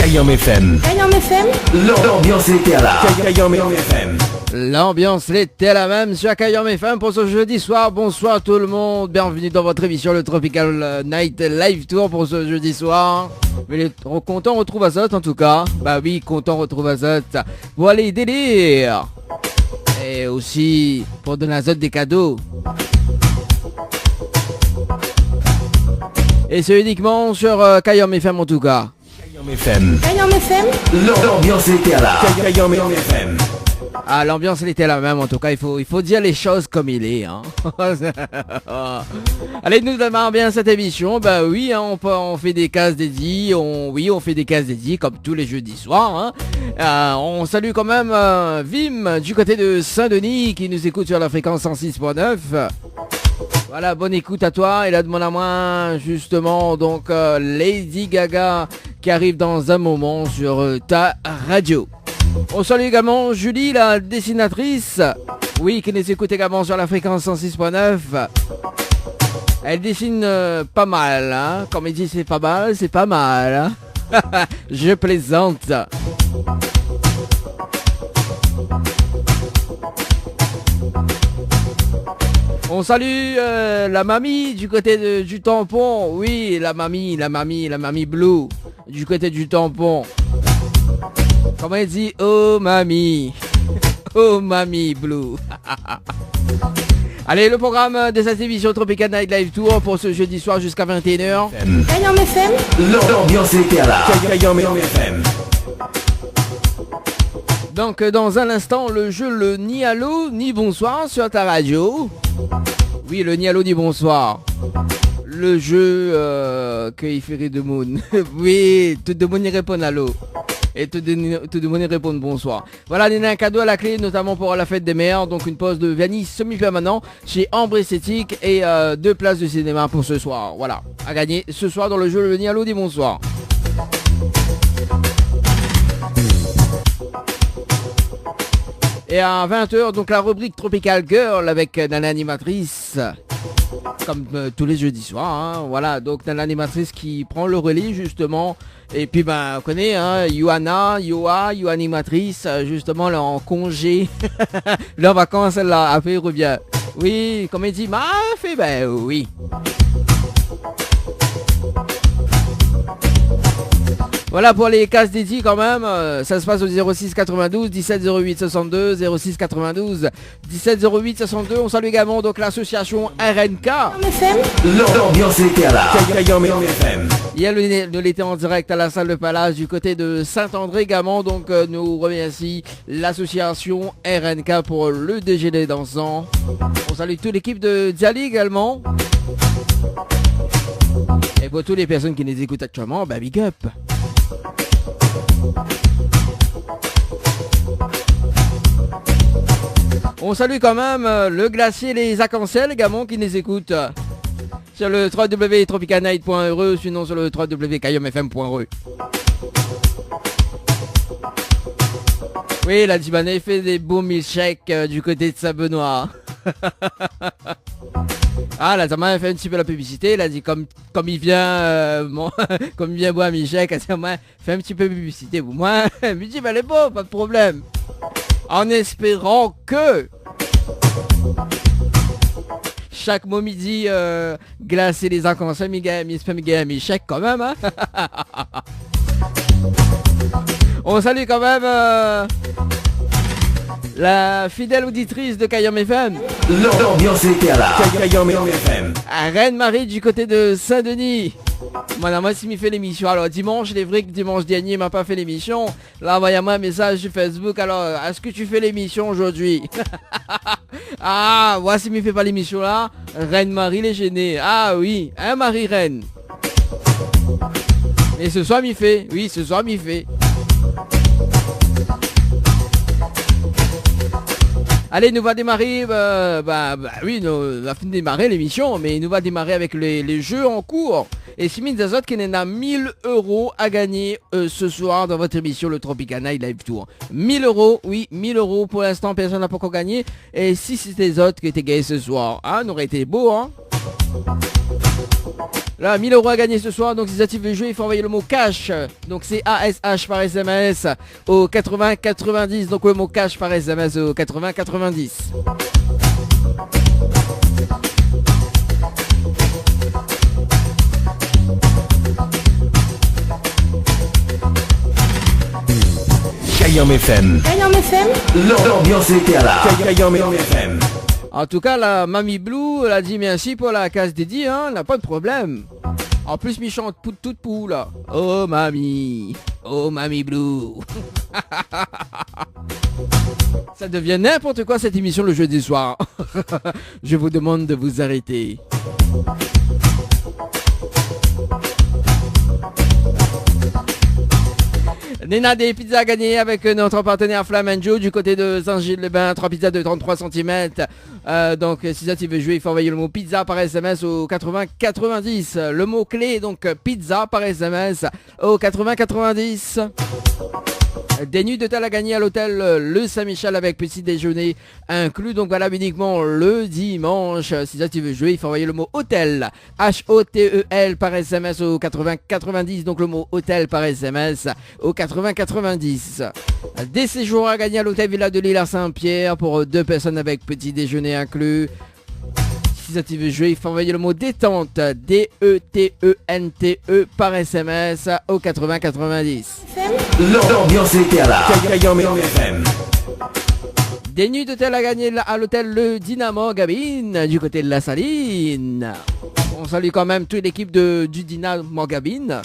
Kayom FM. Kayom FM. L'ambiance était là. Kayom FM. L'ambiance était la même sur Kayom FM pour ce jeudi soir. Bonsoir tout le monde, bienvenue dans votre émission le Tropical Night Live Tour pour ce jeudi soir. Mais content retrouve Azot en tout cas. Bah oui, content retrouve Azot. Bon allez, délire. Et aussi pour donner à Azot des cadeaux. Et c'est uniquement sur Kayom FM en tout cas. Kayom FM. Kayom FM. L'ambiance était là. Kayom FM. Ah, l'ambiance elle était la même en tout cas, il faut dire les choses comme il est hein. Allez, nous démarrons bien cette émission. Bah oui hein, on fait des cases dédiées, on fait des cases dédiées comme tous les jeudis soirs hein. On salue quand même Vim du côté de Saint-Denis qui nous écoute sur la fréquence 106.9. Voilà, bonne écoute à toi. Et là de mon à moi justement donc Lady Gaga qui arrive dans un moment sur ta radio. On salue également Julie, la dessinatrice, oui, qui nous écoute également sur la fréquence 106.9. Elle dessine pas mal, hein. Comme il dit, c'est pas mal, hein. Je plaisante. On salue la mamie du côté du tampon. Oui, la mamie Blue, du côté du tampon. Comment il dit? Oh mamie. Oh mamie Blue. Allez, le programme de cette émission Tropical Night Live Tour pour ce jeudi soir jusqu'à 21h. Kayom FM. L'ambiance était là. Kayom FM. Donc dans un instant, le jeu le ni allô ni bonsoir sur ta radio. Oui, le ni allô ni bonsoir. Le jeu que il ferait de Moon. Oui, tout de Moon y répond allô. Et tout de monde répondre bonsoir. Voilà, il y a un cadeau à la clé, notamment pour la fête des mères. Donc une pause de vanille semi-permanent chez Ambre Esthétique et 2 places de cinéma pour ce soir. Voilà, à gagner ce soir dans le jeu le Nialo dit bonsoir. Et à 20h, donc la rubrique Tropical Girl avec Nana Animatrice. Comme tous les jeudis soirs, hein. Voilà, donc Nana Animatrice qui prend le relais justement. Et puis on connaît hein, Yoa Animatrice, justement là en congé. Là en vacances, elle a fait revient. Oui, comme il dit, fait ben oui. Voilà pour les cases dédiées quand même, ça se passe au 06 92 17 08 62, 06 92 17 08 62. On salue également donc l'association RNK. Kayom FM. L'ambiance était là. Kayom FM. Hier nous l'étions en direct à la salle de Palace du côté de Saint-André également. Donc nous remercie l'association RNK pour le déjeuner dansant. On salue toute l'équipe de Diali également. Et pour toutes les personnes qui nous écoutent actuellement, big up. On salue quand même le glacier Les Arcs-en-Ciel également qui nous écoute sur le www.tropicalnight.re, sinon sur le www.kayomfm.re. Oui, la Dibané fait des beaux milkshakes du côté de Saint-Benoît. Ah, là, ça m'a fait un petit peu la publicité. Il a dit comme il vient, comme il vient boire un milkshake, il m'a fait un petit peu de publicité pour moi. Il me dit, elle est beau, pas de problème. En espérant que chaque mot midi glacer les arcs-en-ciel, il fait un milkshake quand même. Hein. On salue quand même la fidèle auditrice de Kayom FM. L'ambiance était là. Kayom FM. Reine-Marie du côté de Saint-Denis. Moi, si m'y fait l'émission. Alors, dimanche, il est vrai que dimanche dernier, il m'a pas fait l'émission. Là, envoyez-moi un message sur Facebook. Alors, est-ce que tu fais l'émission aujourd'hui? Ah, voici m'y fait pas l'émission là. Reine-Marie, les gênés. Ah oui, hein, Marie-Reine. Et ce soir, m'y fait. Oui, ce soir, m'y fait. Allez, nous va démarrer, oui, nous va fin de démarrer l'émission, mais nous va démarrer avec les jeux en cours. Et Simine Zazot qui en a 1000 € à gagner ce soir dans votre émission le Tropical Night Live Tour. 1000 €, oui, 1000 € pour l'instant, personne n'a pas encore gagné. Et si c'était les autres qui étaient gagnés ce soir, hein, ça aurait été beau, hein. Là, 1000 euros à gagner ce soir. Donc, si vous veulent jouer, il faut envoyer le mot cash. Donc, c'est ASH par SMS au 80 90. Donc, le mot cash par SMS au 80 90. Kayam FM. Kayam FM. L'ambiance était là. Kayam FM. En tout cas, la Mamie Blue, elle a dit merci pour la case dédiée, hein, elle n'a pas de problème. En plus, mi chante toute poule, là. Oh Mamie Blue. Ça devient n'importe quoi cette émission le jeudi soir. Je vous demande de vous arrêter. Nena des pizzas à gagner avec notre partenaire Flamanjo du côté de Saint-Gilles-les-Bains, 3 pizzas de 33 cm. Donc si ça tu veux jouer, il faut envoyer le mot pizza par SMS au 80 90. Le mot clé donc pizza par SMS au 80 90. Des nuits d'hôtel à gagner à l'hôtel Le Saint-Michel avec petit déjeuner inclus. Donc voilà, uniquement le dimanche. Si ça tu veux jouer, il faut envoyer le mot hôtel HOTEL par SMS au 80 90. Donc le mot hôtel par SMS au 80 90. Des séjours à gagner à l'hôtel Villa de l'Île à Saint-Pierre pour 2 personnes avec petit déjeuner inclus. Si ça tu veux jouer, il faut envoyer le mot détente DETENTE par SMS au 80 90. L'ambiance était là. Kayam FM. Des nuits d'hôtel à gagner à l'hôtel Le Dynamo Gabine du côté de la Saline. On salue quand même toute l'équipe du Dynamo Gabine.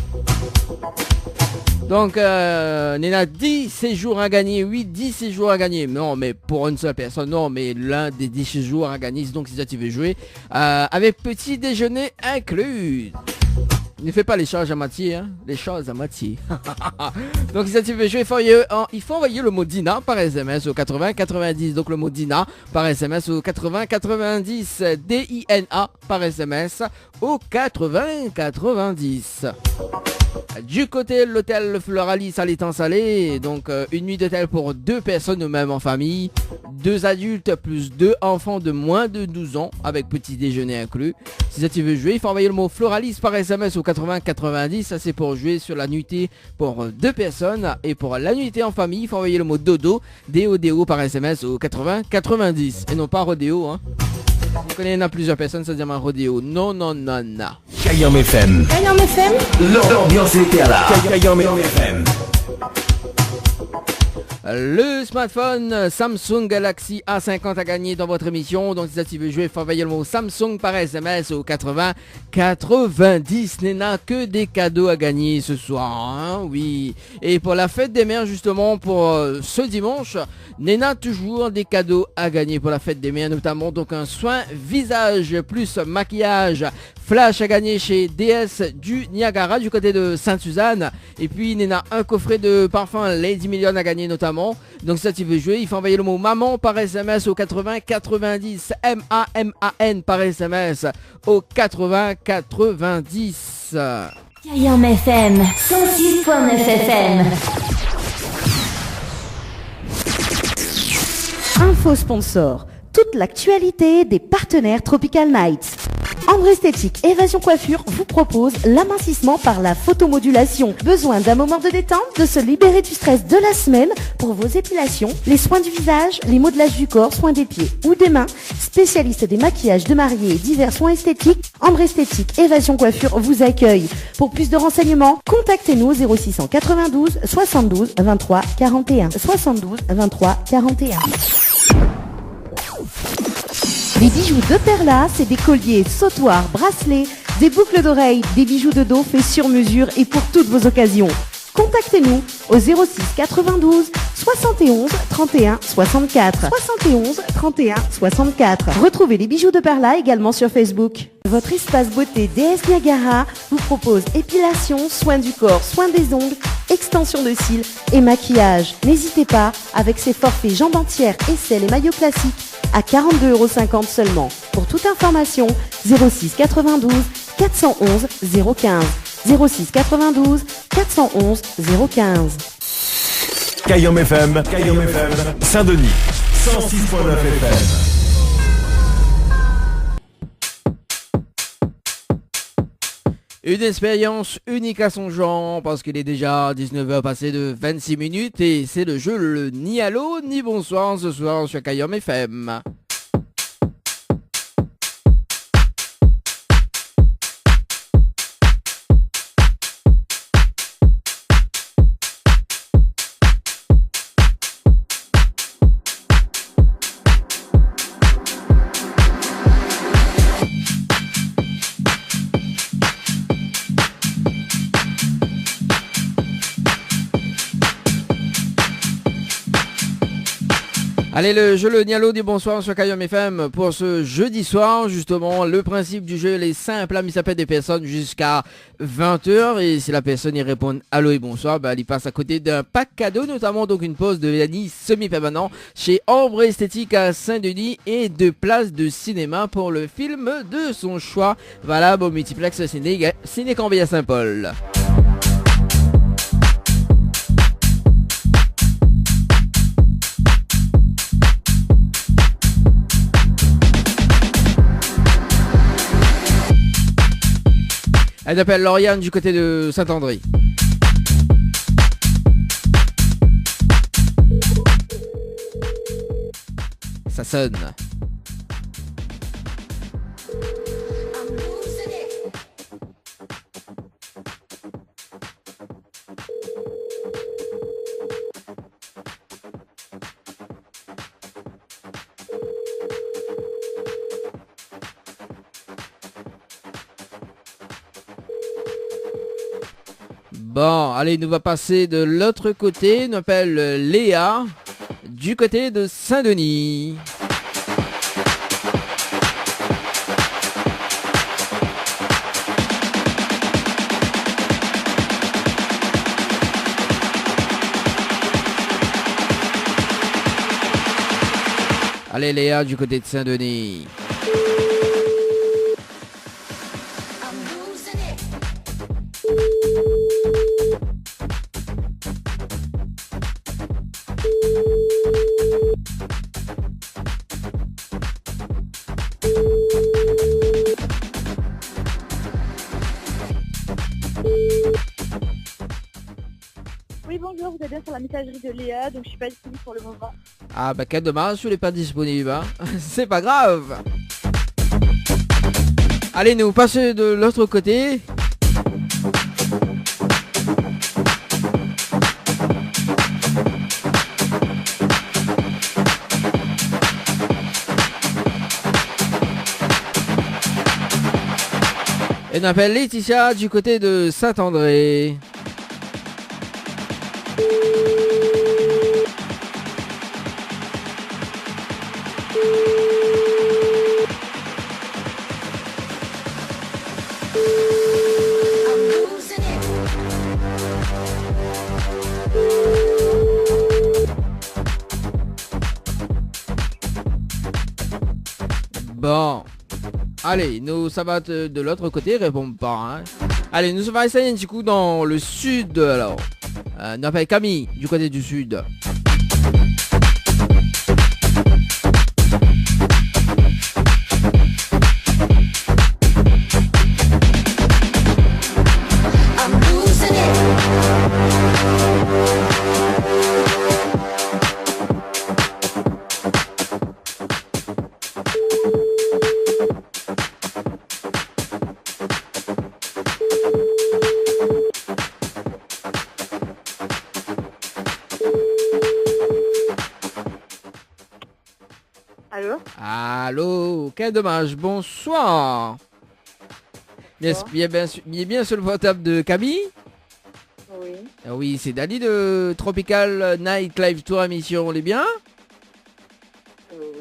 Donc, Nena, 10 séjours à gagner. Oui, 10 séjours à gagner. Non, mais pour une seule personne. Non, mais l'un des 10 séjours à gagner. Donc, si ça tu veux jouer, avec petit déjeuner inclus. Ne fais pas les choses à moitié, hein. Les choses à moitié. Donc, si ça tu veux jouer, il faut envoyer le mot Dina par SMS au 80 90. Donc, le mot Dina par SMS au 80 90. DINA par SMS au 80 90. Du côté de l'hôtel Floralis à l'étang salé, donc une nuit d'hôtel pour 2 personnes ou même en famille, 2 adultes plus 2 enfants de moins de 12 ans avec petit déjeuner inclus. Si ça tu veux jouer, il faut envoyer le mot Floralis par SMS au 80 90, ça c'est pour jouer sur la nuitée pour 2 personnes, et pour la nuitée en famille, il faut envoyer le mot Dodo, DODO par SMS au 80 90, et non pas Rodéo, hein. Vous connaissez, il y en a plusieurs personnes, ça se dit un rodéo. Non. Kayam FM. Kayam FM. L'ambiance était là. Kayam FM. Le smartphone Samsung Galaxy A50 a gagné dans votre émission. Donc si ça tu veux jouer, il faut envoyer le mot Samsung par SMS au 80 90. Nena, que des cadeaux à gagner ce soir, hein, oui. Et pour la fête des mères, justement, pour ce dimanche, Nena, toujours des cadeaux à gagner pour la fête des mères, notamment donc un soin visage plus maquillage flash à gagner chez DS du Niagara du côté de Sainte-Suzanne. Et puis Nena, un coffret de parfum Lady Million à gagner notamment. Donc si ça tu veux jouer, il faut envoyer le mot maman par SMS au 80 90. MAMAN par SMS au 80 90. Kayam FM 106.9 FM. Info sponsor. Toute l'actualité des partenaires Tropical Nights. Ambre Esthétique Évasion Coiffure vous propose l'amincissement par la photomodulation. Besoin d'un moment de détente, de se libérer du stress de la semaine pour vos épilations, les soins du visage, les modelages du corps, soins des pieds ou des mains. Spécialiste des maquillages de mariés et divers soins esthétiques, Ambre Esthétique Évasion Coiffure vous accueille. Pour plus de renseignements, contactez-nous 0692 72 23 41. 72 23 41. Les bijoux de Perla, c'est des colliers, sautoirs, bracelets, des boucles d'oreilles, des bijoux de dos faits sur mesure et pour toutes vos occasions. Contactez-nous au 06 92 71 31 64. 71 31 64. Retrouvez les bijoux de Perla également sur Facebook. Votre espace beauté DS Niagara vous propose épilation, soins du corps, soins des ongles, extension de cils et maquillage. N'hésitez pas, avec ses forfaits jambes entières, aisselles et maillots classiques à 42,50 € seulement. Pour toute information, 06 92 411 015. 06 92 411 015. Kayam FM, Saint-Denis, 106.9 FM. Une expérience unique à son genre parce qu'il est déjà 19h passé de 26 minutes et c'est le jeu le ni allô ni bonsoir ce soir sur Kayom FM. Allez, le jeu le Nialo dit bonsoir sur Kayom FM pour ce jeudi soir. Justement, le principe du jeu est simple, il s'appelle des personnes jusqu'à 20h et si la personne y répond allô et bonsoir, il passe à côté d'un pack cadeau, notamment donc une pause de vernis semi-permanent chez Ombre Esthétique à Saint-Denis et 2 places de cinéma pour le film de son choix, valable au multiplex Ciné Cambia Saint-Paul. Elle s'appelle Lauriane du côté de Saint-André. Ça sonne. Bon, allez, nous va passer de l'autre côté. Nous appelle Léa du côté de Saint-Denis. Allez, Léa du côté de Saint-Denis. Oui, bonjour, vous êtes bien sur la messagerie de Léa, donc je suis pas disponible pour le moment. Ah quel dommage, je n'ai pas disponible, hein. C'est pas grave. Allez, nous passons de l'autre côté. Et on appelle Laetitia du côté de Saint-André. Bon, allez, nous ça va de l'autre côté, répond pas. Hein. Allez, nous on va essayer un petit coup dans le sud alors. On appelle Camille du côté du sud. Allô? Allô, quel dommage, bonsoir. Bien, bien sur le portable de Camille. Oui. Ah oui, c'est Dali de Tropical Night Live Tour émission, on est bien?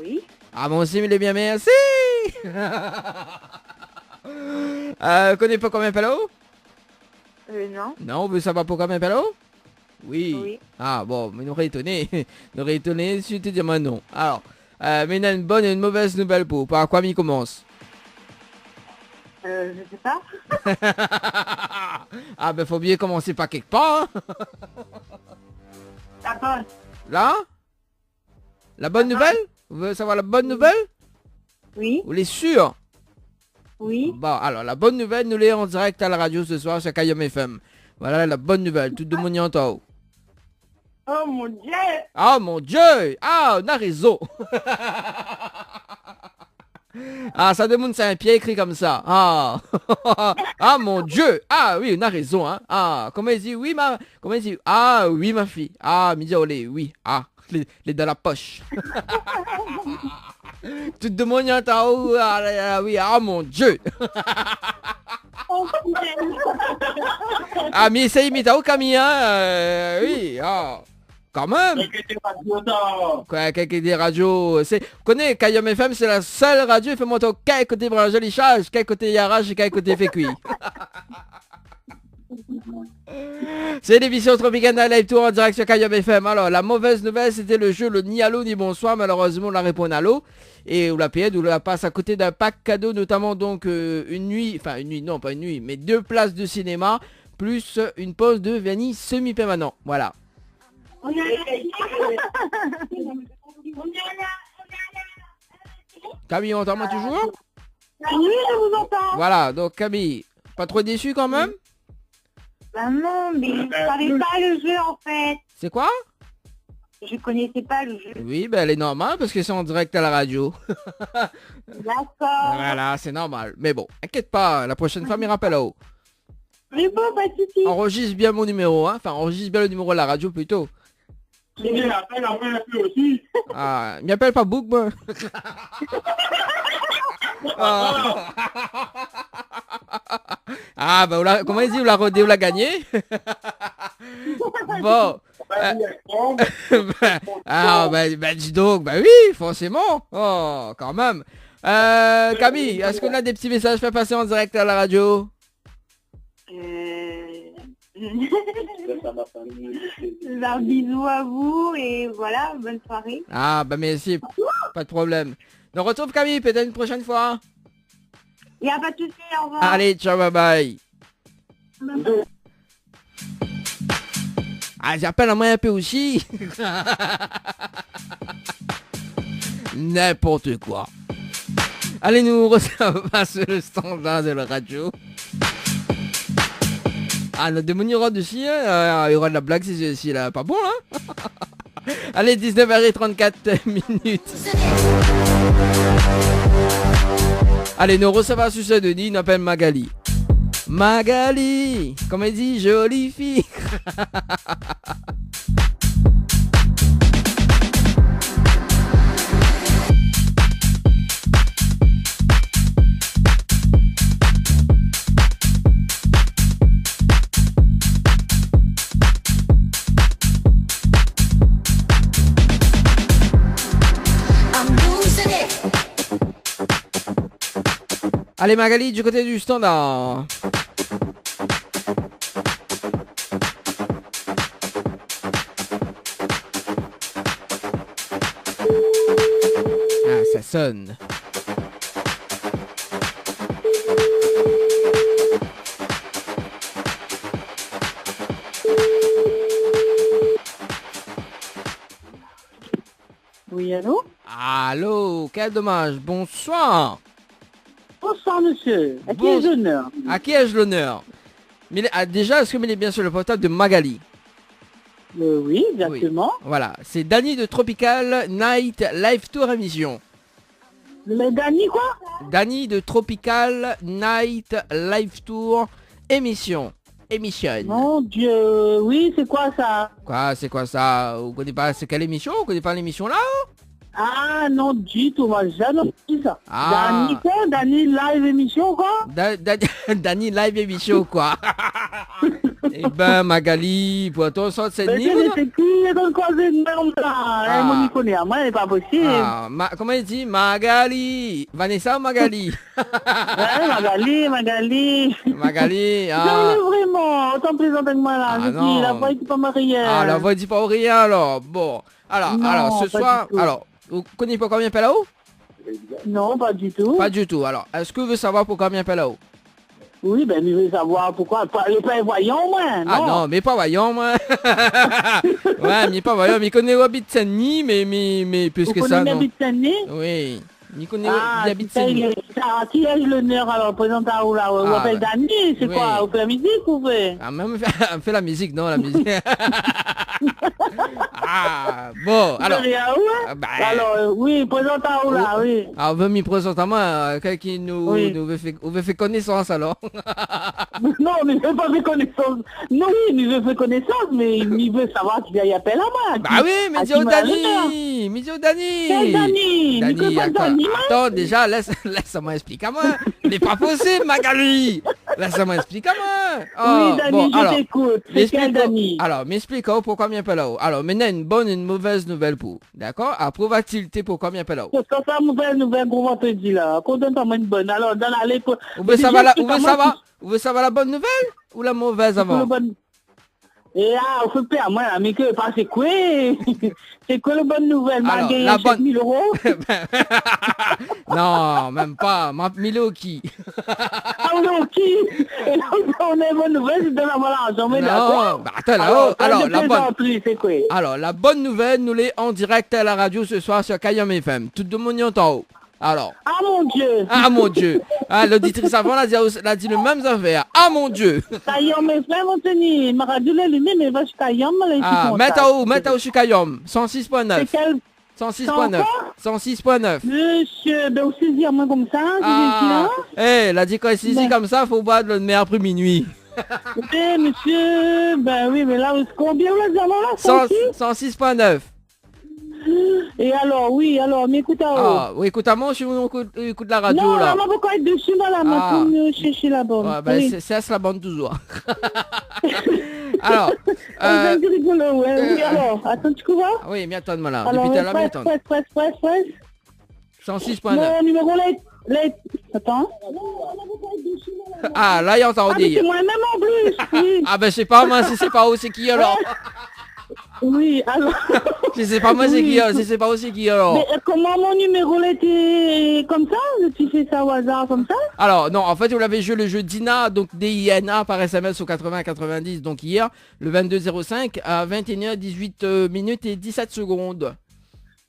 Oui. Ah bon, aussi, il est bien, merci. Connais pas Comme un Palo? Non. Non, on veut savoir pour Comme un Palo? Oui. Oui. Ah bon, mais nous aurait étonné. Nous aurait étonné si tu te dis moi non. Alors, mais il y a une bonne et une mauvaise nouvelle pour. Par quoi il commence? Je sais pas. Ah ben faut bien commencer par quelque part. D'accord. Là? La bonne nouvelle? Vous voulez savoir la bonne nouvelle? Oui. Vous l'êtes sûr? Oui. Bon, alors, la bonne nouvelle, nous l'est en direct à la radio ce soir sur Kayom FM. Voilà la bonne nouvelle, tout le monde y entend. Oh mon Dieu. Ah mon Dieu! Ah, on a raison! Ah, ça demande c'est un pied écrit comme ça. Ah, ah mon Dieu! Ah oui, on a raison, hein. Ah, comment il dit? Oui, comment il dit? Ah oui, ma fille. Ah, midi olé, oui. Ah, les dans la poche. Tout le monde y entend. Ah, oui, ah mon Dieu! Ah, mais ça imite au Camille, hein? Oui, ah. Quand même. Quoi, quelques des radios, c'est, vous connaissez, Kayom FM, c'est la seule radio, il fait monter quel côté branché les charges, quel côté yarage et quel côté fait cuit. C'est l'émission Tropicana Live Tour en direct sur Kayom FM. Alors, la mauvaise nouvelle, c'était le jeu, le ni allô ni bonsoir. Malheureusement, on la répond à l'eau. Et on la paye, on la passe à côté d'un pack cadeau, notamment donc une nuit, non pas une nuit, mais 2 places de cinéma, plus une pause de vernis semi-permanent. Voilà. Camille, on entend toujours? Oui, je vous entends. Voilà, donc Camille, pas trop déçu quand même? Bah non, mais je savais pas le jeu en fait. C'est quoi? Je connaissais pas le jeu. Oui, ben elle est normale parce que c'est en direct à la radio. D'accord. Voilà, c'est normal. Mais bon, inquiète pas, la prochaine fois, m'y rappelle là-haut. Mais bon, pas de soucis. Enregistre bien mon numéro, hein. Enfin, enregistre bien le numéro de la radio plutôt. Il appelle après un peu aussi. Ah, il m'appelle pas Book, moi. Ah. Ah, bah, comment il dit, vous l'a gagné. Bon. Ah, bah, dis donc, bah oui, forcément. Oh, quand même. Camille, est-ce qu'on a des petits messages à passer en direct à la radio? Un bisou à vous et voilà, bonne soirée. Ah, bah merci, pas de problème. On retrouve Camille peut-être une prochaine fois. Il n'y a pas de soucis, au revoir. Allez, ciao, bye bye. Ah, j'appelle à moi un peu aussi. N'importe quoi. Allez, nous recevons sur le standard de la radio. Ah, notre démon, il y aura dessus, hein. Il y aura de la blague, c'est là, pas bon, hein. Allez, 19h34 minutes. Allez, nous recevons sur ce Denis, il appelle Magali. Magali, comme elle dit, jolie fille. Allez Magali, du côté du standard. Ah, ça sonne. Oui, allô? Allô, quel dommage. Bonsoir. Bonsoir, monsieur. À qui Bon- ai-je l'honneur? À qui ai-je l'honneur? Déjà, est-ce que vous êtes bien sur le portable de Magali? Oui, exactement. Voilà, c'est Dany de Tropical Night Live Tour émission. Le Dany, quoi? Dany de Tropical Night Live Tour émission. Mon Dieu, oui, c'est quoi ça? Quoi, c'est quoi ça? Vous connaissez pas, c'est quelle émission? Vous connaissez pas l'émission là? Ah, non, du tout, moi, j'ai jamais dit ça. Ah. Dany, quoi? Dany live émission, quoi? Dany Live émission quoi. Eh ben Magali, pour ton sort cette Mais nuit. c'est qui est dans le croisé de merde, là? Ah. Moi, n'y connais, moi, c'est pas possible. Comment il dit? Magali. Vanessa ou Magali? Ouais, Magali. Magali. Non, mais vraiment, autant plaisante avec moi, là. Ah, Je non. dis, la voix est pas mariée. Ah, la voix dit pas rien alors. Bon. Alors, Non, ce pas soir, du tout. alors, vous connaissez pas combien appelle là-haut? Non, pas du tout. Pas du tout. Alors, est-ce que vous voulez savoir pour combien appelle là-haut? Oui, ben, je veux savoir pourquoi. Le père voyant, moi. Ah non, mais pas voyant, moi. Ouais, mais pas voyant. Mais connais Wabit Sani, mais plus Vous que ça, connaissez non. Bitsani? Oui. Il connaît, Ah, il habite ça, chez nous. qui est l'honneur alors, présentateur ou là, on Ah, appelle bah. Dani, c'est Oui. quoi, on fait la musique ou fait? Ah, même fait la musique, non, la musique. Ah, bon, alors. Ah, bah. Alors, oui, présentateur ou là, oui. Alors, veut m'y présenter à moi, quelqu'un qui Oui. nous veut faire connaissance, alors. Non, mais il veut pas faire connaissance. Non, oui, il veut faire connaissance, mais il veut savoir qui il appelle à moi. Bah oui, mais dis au Dani. Quel Dani? Dani, Il peut pas attends, Dani, moi. attends, déjà, laisse-moi expliquer à moi. Il n'est pas possible, Magali. Laisse-moi expliquer à moi. Oui, Dani, bon, je alors, t'écoute. C'est m'explique- quel Dani? Alors, m'explique pourquoi m'y appelle là-haut. Alors, maintenant, une bonne et une mauvaise nouvelle pour. D'accord? Après, va-t-il pourquoi m'y appelle là-haut? Parce que ça, nouvelle, gros vendredi, là. Qu'on donne pas moins une bonne. Alors, dans la lettre. Où veut ça va la bonne nouvelle ou la mauvaise avant? Et là, on fait peur à moi, là, mais que, c'est quoi? C'est quoi la bonne nouvelle? M'a Alors, gagné la 7 000 euros? Non, même pas. Milo qui? Ah, non, qui? Et là, on a une bonne nouvelle, c'est de l'avoir l'argent, mais Non, d'accord? bah attends là-haut. Alors, la bonne. plaisanterie, c'est quoi? Alors, la bonne nouvelle, nous l'est en direct à la radio ce soir sur Kayam FM. Tout le monde y entend. Alors. Ah, mon Dieu! Ah mon Dieu. Ah, l'auditrice avant l'a dit le même affaire. Ah mon Dieu. Kayam, mes frères vont tenir. Ma radio, les lumières, mais va sur Kayam, là, ici, Ah, mets sur Kayam. 106.9. C'est quel? 106.9. 106.9. Monsieur, ben, aussi, dire moi comme ça, Ah, elle a dit quand c'est ici Ben. comme ça, faut boire de mer après minuit. Eh, monsieur, ben oui, mais là, combien vous l'avez dit avant, là? 106.9. Et alors, oui, alors, mais écoute, Ah, oui, écoute, à moi, écoute la radio, non, là. là, pourquoi être dessus, là, Ah. moi, pour chercher la bonne. Ouais, ben, Oui. c'est la bonne toujours. Alors, C'est rigolo, ouais, oui, alors, attends, tu vois? oui, mais attends-moi là. Alors, Depuis tout à l'heure, mais attends. presse. 106.9. Mon numéro, là, attends. Ah, là, il entend Ah, mais c'est dire. moi-même en plus, oui. Ah, ben, je sais pas, moi, si c'est pas où c'est qui, alors. Oui, alors. Je sais pas, moi, c'est Oui. qui, alors. Si c'est pas où c'est qui, alors. Mais comment mon numéro, là, était comme ça? Tu fais ça au hasard, comme ça? Alors, non, en fait, vous l'avez joué le jeu DINA, donc DINA par SMS au 80-90, donc hier, le 22-05 à 21h18 minutes et 17 secondes.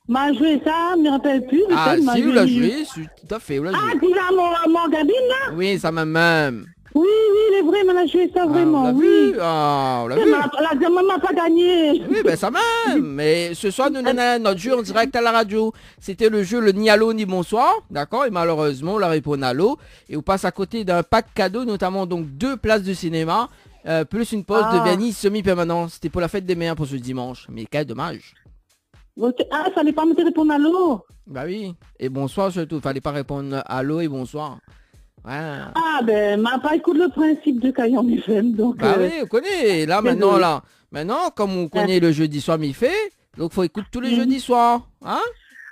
M'a joué ça, je me rappelle plus. Ah, peut-être, m'a si, vous l'avez joué, tout à fait, vous l'avez Ah, joué. tu l'as, mon cabine, là? Oui, ça même. Oui, il est vrai, mais a joué ça Ah, vraiment, on l'a oui. vu, ah, on l'a vu. La diamant m'a pas gagné. Oui, ben ça même. Mais ce soir, nous avons notre jeu en direct à la radio. C'était le jeu le ni allô ni bonsoir, d'accord. Et malheureusement, on l'a répondu allô. Et on passe à côté d'un pack cadeau, notamment donc 2 places de cinéma, plus une pause de vernis semi-permanent. C'était pour la fête des mères pour ce dimanche. Mais quel dommage. Ah, fallait pas me répondre à l'eau. Bah oui. Et bonsoir surtout. Fallait pas répondre allô et bonsoir. Ouais. Ah, ben, m'a pas écouté le principe de Caillon FM, donc... Bah oui, on connaît. Là, maintenant, désolé. là. Maintenant, comme on connaît le jeudi soir mi-fait, donc faut écouter tous les jeudis soirs. Hein?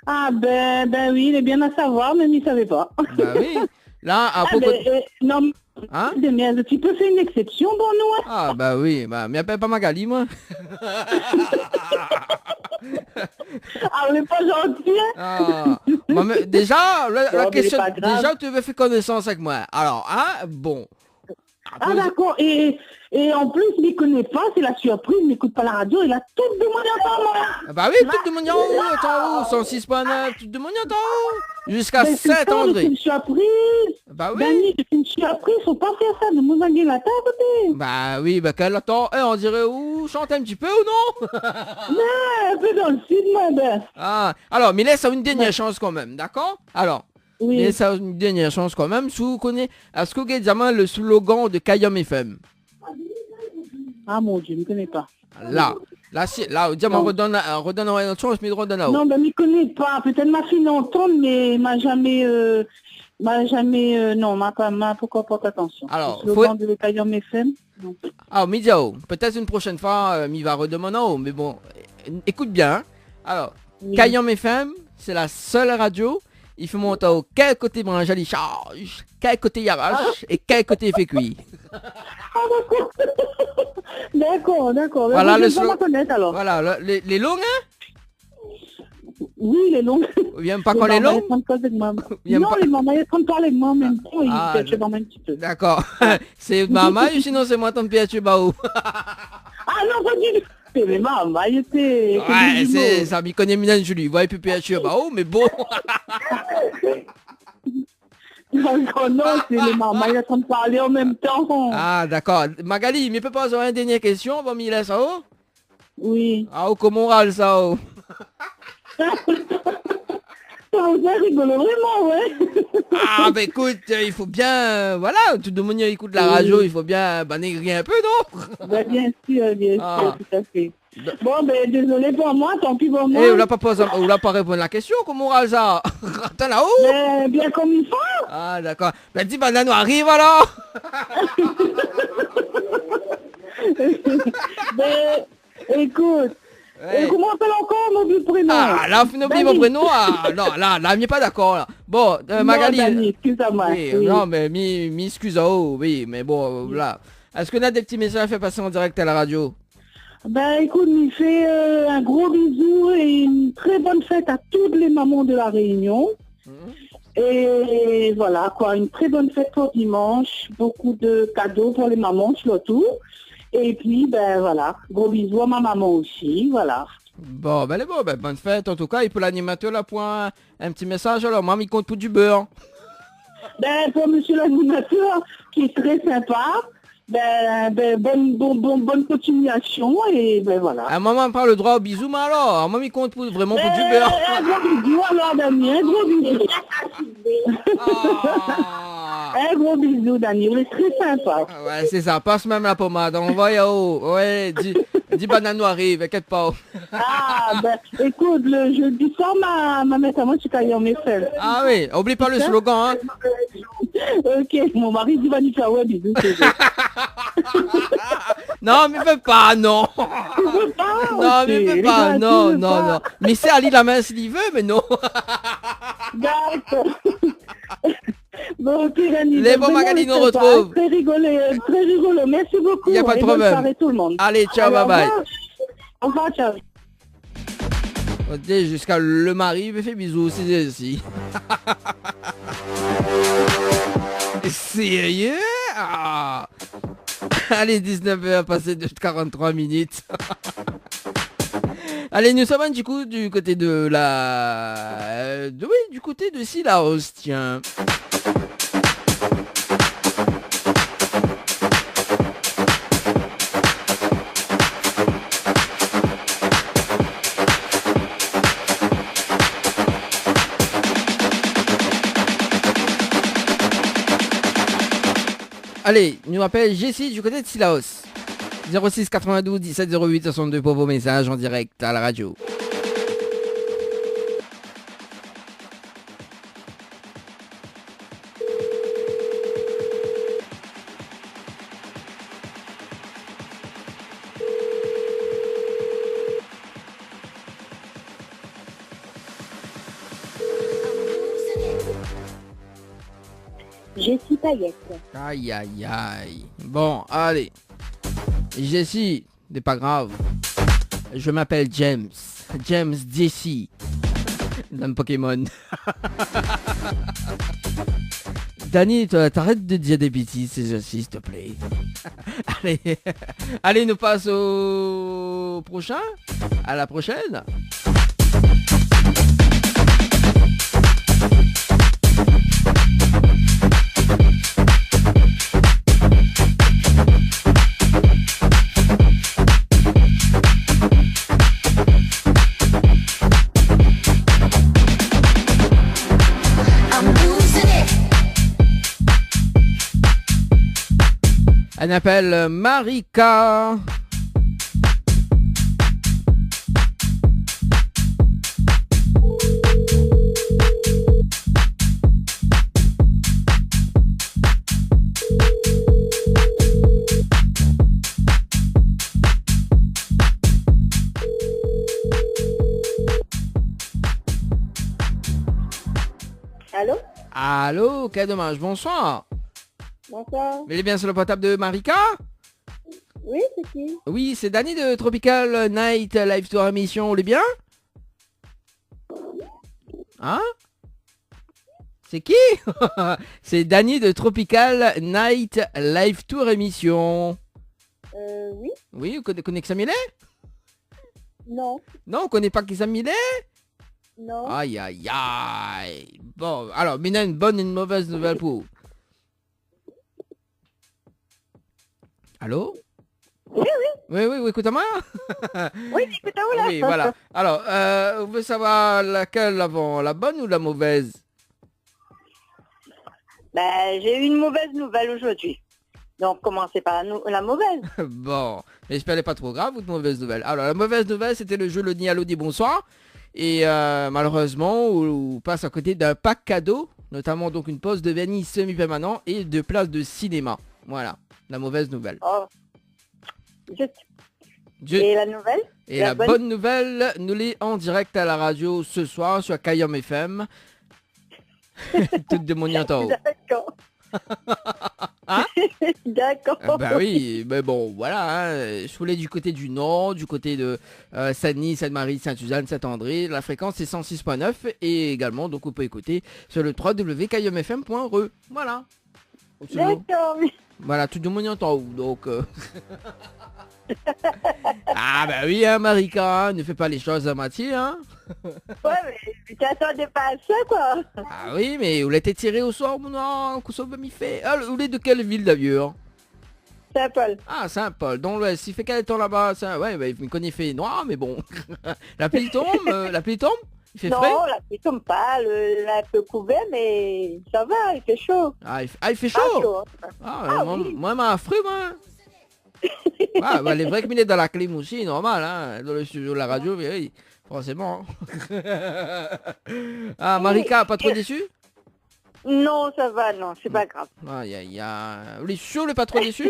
Ah, ben oui, il est bien à savoir, même il savait pas. Bah oui. Là, à Ah, propos... non, Hein? de merde, tu peux faire une exception pour nous, hein? Ah bah oui, bah mais appelle pas Magali moi. Ah, on n'est pas gentil, hein? Ah. Bah, mais déjà, la mais question, pas grave. déjà tu veux faire connaissance avec moi. Alors, hein, bon. Ah, d'accord, et en plus, il ne connaît pas, c'est la surprise, il n'écoute pas la radio, il a tout demandé à moi. Bah oui, tout le monde y en haut, attends, 106.9, tout le monde y en haut. Jusqu'à Ben, c'est ça, c'est Saint-André. une surprise. Bah oui. Dani, c'est une surprise, faut pas faire ça, de nous engueuler la tête à côté. Bah oui, bah qu'elle attend, on dirait où chanter un petit peu ou non? Non, un peu dans le sud, moi, ben. Ah, alors, mais laisse une dernière chance quand même, d'accord? Alors, Oui. mais ça une dernière chance quand même. Si vous connaissez, est-ce que vous avez déjà le slogan de Kayam FM? Ah, mon Dieu, je ne connais pas. Là, on redonne une chance, mais redonne là-haut. Non, ben, je ne connais pas. Peut-être ma fille l'entendre, mais m'a jamais, non, m'a pourquoi pas attention. Alors, Le slogan de Caillon FM, non. Ah, Midiao, peut-être une prochaine fois, il va redemander en haut, mais bon, écoute bien. Hein. Alors, Oui. Kayam FM, c'est la seule radio. Il faut monter au quel côté branche, il charge, quel côté yavache et quel fait cuit. D'accord. Voilà le Je vais slogan. pas connaître alors. Voilà, les longs, hein? Oui, les longs. Viens pas quand les longs? Viens Non, pas- les mamans, ils prennent pas avec moi en même temps. Ah, Ils pêchent un petit peu. D'accord. C'est maman ou sinon c'est moi ton pied à Tubao. Ah non, pas du tout. C'est les mamans, il était... Ouais, c'est ça, m'y connaît Minan Julie. Ouais, PPH, bah oh, mais bon. Non, c'est les mamans, ils sont en train de parler en même temps. Ah, d'accord. Magali, mais peut pas avoir une dernière question, bon, m'y laisse, ça, oh? Oui. Ah, oh, comment on râle, ça, oh? Ça vous a rigolo, vraiment, ouais. Ah, bah écoute, il faut bien, voilà, tout le monde écoute la radio, il faut bien négrer un peu, non? Ben, bien sûr, Ah. tout à fait. Bon, ben, désolé pour moi, tant pis pour moi. Eh, on l'a pas répondu à la question, comment on râle ça? Attends là-haut? Ben, bien comme il faut. Ah, d'accord. Ben, dis, banane, arrive alors! Ben, écoute, Ouais. comment on appelle encore mon but prénom? Ah, là, on oublie mon prénom. Ah, non, là, on n'est pas d'accord, là. Bon, Magali. Non, Dani, excuse-moi. Oui, Oui. non, mais m'excuse, oh, oui, mais bon, là. Est-ce qu'on a des petits messages à faire passer en direct à la radio? Ben, écoute, il fait un gros bisou et une très bonne fête à toutes les mamans de la Réunion. Et voilà, quoi, une très bonne fête pour dimanche. Beaucoup de cadeaux pour les mamans, surtout. Et puis, ben voilà, gros bisous à ma maman aussi, voilà. Bon, ben, bonne fête, en tout cas. Et pour l'animateur, là, pour un petit message, alors, moi, il compte pour du beurre. Ben, pour monsieur l'animateur, qui est très sympa, bonne continuation, et ben voilà. À un moment, on parle le droit au bisou, mais alors, moi, il compte vraiment pour du beurre. Un gros bisou alors, Damien, un gros bisou. Ah. Un gros bisou, Damien, il est très sympa. Ouais, c'est ça, passe même la pommade, on va y haut. Ouais, dis banane arrive, inquiète pas. Ah, ben, écoute, le jeudi soir, ma mère à moi, je suis caillé en Eiffel. Ah oui, oublie pas le slogan, hein. Ok, mon mari dit, va nous faire ouais, bisous, c'est vrai. Non, mais fais pas, non. Non, mais fais pas, non. Mais c'est Ali la main s'il veut, mais non. D'accord. Bon, ok, Dani. Les bons Magali nous retrouvent. Très rigolo. Merci beaucoup. Y a pas de et problème. Bonne soirée tout le monde. Allez, ciao, bye bye. Au revoir, ciao. Ok, jusqu'à le mari, il me fait bisous aussi. Sérieux? Ah. Allez, 19h, passé de 43 minutes. Allez, nous sommes du coup du côté de la... oui, du côté de Silaos, tiens. Allez, nous appelle Jessie du côté de Silaos. 06 92 17 08 62 pour vos messages en direct à la radio. Jessie Payette. Aïe aïe aïe. Bon, allez. Jessie, c'est pas grave. Je m'appelle James. James Jessie. Dans Pokémon. Dani, t'arrêtes de dire des bêtises, s'il te plaît. Allez, nous passe au prochain. À la prochaine. Elle appelle Marika. Allô? Allô, quel dommage, bonsoir. Bonsoir. Vous êtes bien sur le portable de Marika? Oui, c'est qui? Oui, c'est Dani de Tropical Night Live Tour émission, vous l'êtes bien? Hein? C'est qui? C'est Dani de Tropical Night Live Tour émission. Oui. Oui, vous connaissez Samile? Non, Non, on connaît pas qui ça Millet? non. Aïe, aïe, aïe. Bon, alors, Mina, une bonne et une mauvaise nouvelle pour vous. Allô? Oui, Oui, écoute-moi. oui, écoutez-vous là. Oui, voilà. Alors, vous voulez savoir laquelle avant, la bonne ou la mauvaise? Ben, j'ai eu une mauvaise nouvelle aujourd'hui. Donc, commencez par la mauvaise. Bon, mais j'espère qu'elle n'est pas trop grave, votre mauvaise nouvelle. Alors, la mauvaise nouvelle, c'était le jeu Le Nid Allô dit bonsoir. Et malheureusement, on passe à côté d'un pack cadeau, notamment donc une pause de vernis semi-permanent et 2 places de cinéma. Voilà, la mauvaise nouvelle. Oh. Juste. Je- Et la nouvelle? Et la bonne nouvelle, nous l'est en direct à la radio ce soir sur Kayam FM. Toute de mon niantao. D'accord. Hein? D'accord. Bah oui, mais bon, voilà, hein, je voulais du côté du nord, du côté de Saint-Denis, Sainte-Marie, Sainte-Suzanne, Saint-André. La fréquence est 106.9 et également, donc on peut écouter sur le www.kayamfm.re. Voilà. D'accord. Voilà, tout le monde y entend. Donc, ah bah oui, hein, Marika, hein, ne fais pas les choses à moitié, hein. Ouais, mais tu attendais pas à ça, quoi. Ah oui, mais vous l'avez tiré au soir, mon nom, qu'on s'en m'y fait. Ah, vous êtes de quelle ville d'ailleurs? Saint-Paul. Ah, Saint-Paul, dans l'ouest. Il fait quel temps là-bas? Ouais, bah, il me connaît fait noir, mais bon. La pluie tombe, la pluie tombe? Il fait frais? Non, la pluie tombe pas, il est un peu couvert, mais ça va, il fait chaud. Il fait chaud? Pas chaud, hein. Ah, moi, oui. moi, m'a fru, moi. Ah, bah, les vrais qu'il est dans la clim aussi, normal, hein. Dans le studio de la radio, mais oui, forcément. Ah, Marika, pas trop déçu? Non, ça va, non, c'est pas grave. Aïe, aïe, aïe. Vous êtes sûr, le pas trop déçu?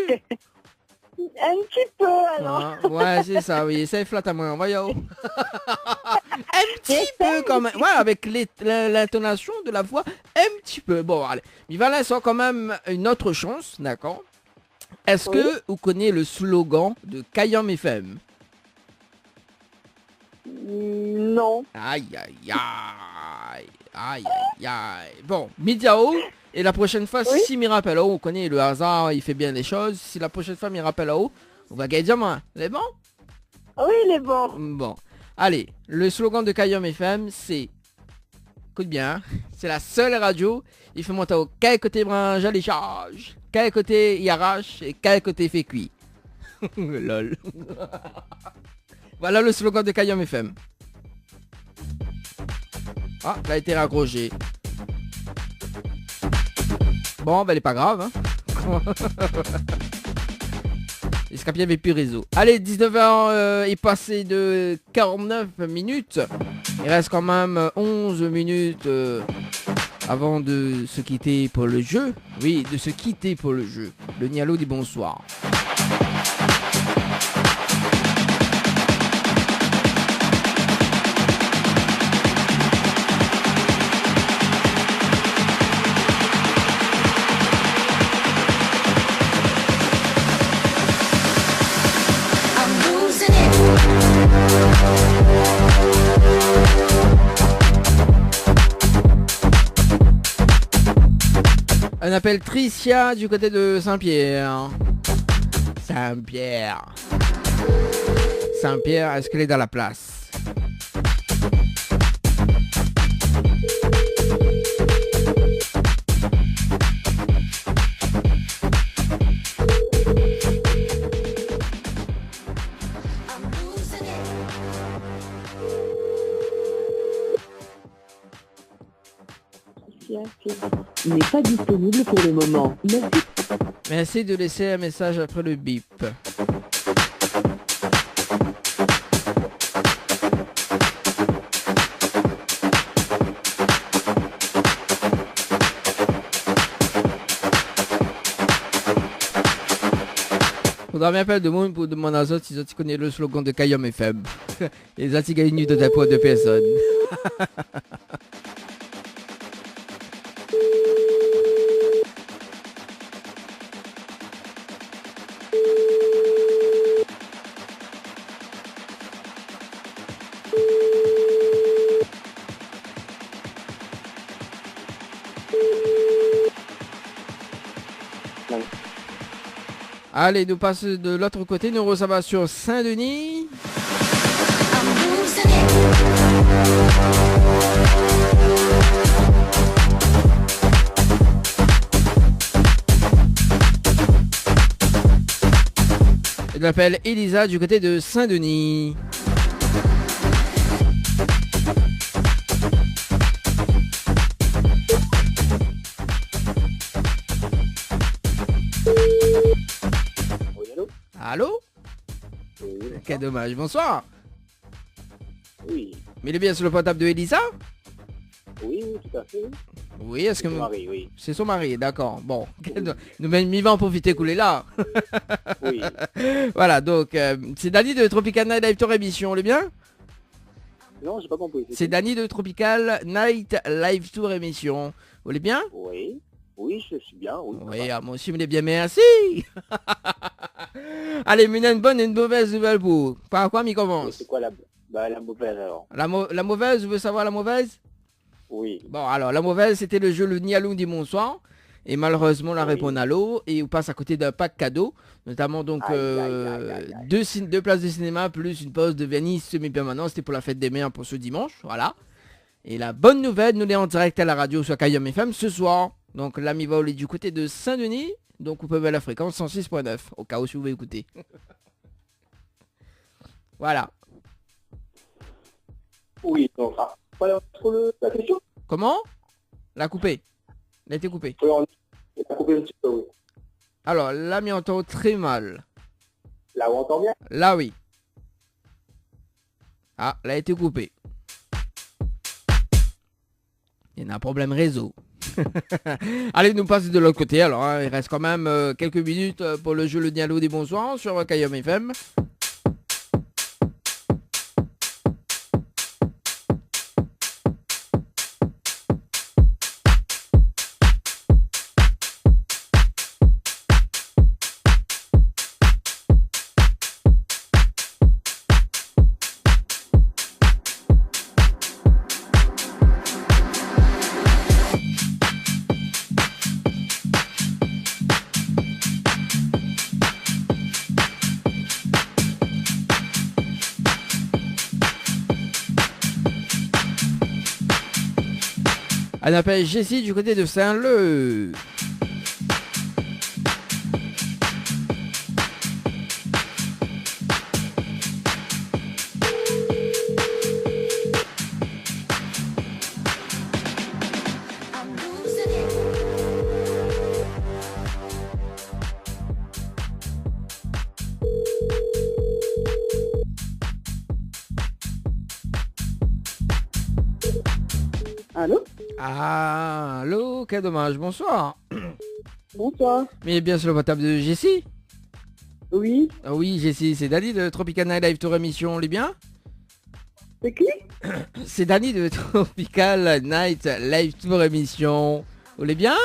Un petit peu, alors. Ah, ouais, c'est ça, oui, ça flatte à moi, voyons. Un petit peu quand même, ouais, avec l'intonation de la voix, un petit peu. Bon, allez, il va laisser quand même une autre chance, d'accord? Est-ce que vous connaissez le slogan de Kayam FM? Non. Aïe, aïe, aïe, aïe, aïe, aïe. Bon, Midiao, et la prochaine fois, si m'y rappelle, on connaît le hasard, il fait bien les choses. Si la prochaine fois m'y rappelle, on va gagner diamant. C'est bon? Oui, il est bon. Bon. Allez, le slogan de Kayam FM, c'est... Écoute bien, hein, c'est la seule radio, il fait monter au quel côté branche à les charges, quel côté il arrache et quel côté il fait cuit. Lol. Voilà le slogan de Kayam FM. Ah, il a été raccroché. Bon, ben, elle est pas grave, hein. Escapier avait plus réseau. Allez, 19h est passé de 49 minutes. Il reste quand même 11 minutes avant de se quitter pour le jeu. Oui, de se quitter pour le jeu. Le Nialo dit bonsoir. On appelle Tricia du côté de Saint-Pierre. Saint-Pierre. Saint-Pierre, est-ce qu'elle est dans la place? N'est pas disponible pour le moment. Merci. Merci de laisser un message après le bip. Faudra bien faire de monde pour demander aux autres s'ils ont connaissent le slogan de Kayam FM. Les autres gagnent de ta poids de personnes. Allez, nous passons de l'autre côté, nous recevons sur Saint-Denis. Je l'appelle Elisa du côté de Saint-Denis. Oui, allô? Allô? Oui, Quel dommage, bonsoir. oui, Mais il est bien sur le portable de Elisa? oui, tout à fait. Oui, est-ce que... Mon mari, oui. C'est son mari, d'accord. Bon, nous m'y va en profiter couler là. Oui, Voilà, donc c'est Dani de Tropical Night Live Tour émission, le bien? non, j'ai pas compris. C'est Dani de Tropical Night Live Tour émission. Vous voulez bien? Oui, oui, je suis bien, oui. Oui, moi aussi, me l'ai bien, merci. Allez, mais une bonne et une mauvaise nouvelle pour vous. Par quoi m'y Et commence? c'est quoi la mauvaise alors? La mauvaise, vous voulez savoir la mauvaise? Oui, Bon, alors, la mauvaise, c'était le jeu Le Nialou dimanche soir. Et malheureusement, la Oui. réponse à l'eau. Et on passe à côté d'un pack cadeau. Notamment, donc, Aïe, aïe, aïe. deux places de cinéma plus une pause de Venise semi-permanent. C'était pour la fête des mères pour ce dimanche. Voilà. Et la bonne nouvelle, nous l'est en direct à la radio sur Kayom FM ce soir. Donc, l'ami Vol est du côté de Saint-Denis. Donc, vous pouvez voir la fréquence 106.9. Au cas où si vous voulez écouter. Voilà. oui, donc, voilà, pour la question? Comment? La coupée. Elle a été coupée. Oui, on a coupé un petit peu, oui. Alors, là, m'y entend très mal. Là où on entend bien? Là, oui. Ah, elle a été coupée. Il y a un problème réseau. Allez, nous passer de l'autre côté. Alors, hein, il reste quand même quelques minutes pour le jeu Le Dialogue des Bonsoirs sur Kayom FM. Elle appelle Jessie du côté de Saint-Leu. Allô? Ah, allô, quel dommage, bonsoir. Bonsoir. Mais bien sur le portable de Jessie. Oui, Ah oui, Jessie, c'est Dani de Tropical Night Live Tour émission, on est bien? c'est qui? C'est Dani de Tropical Night Live Tour émission. Vous l'êtes bien?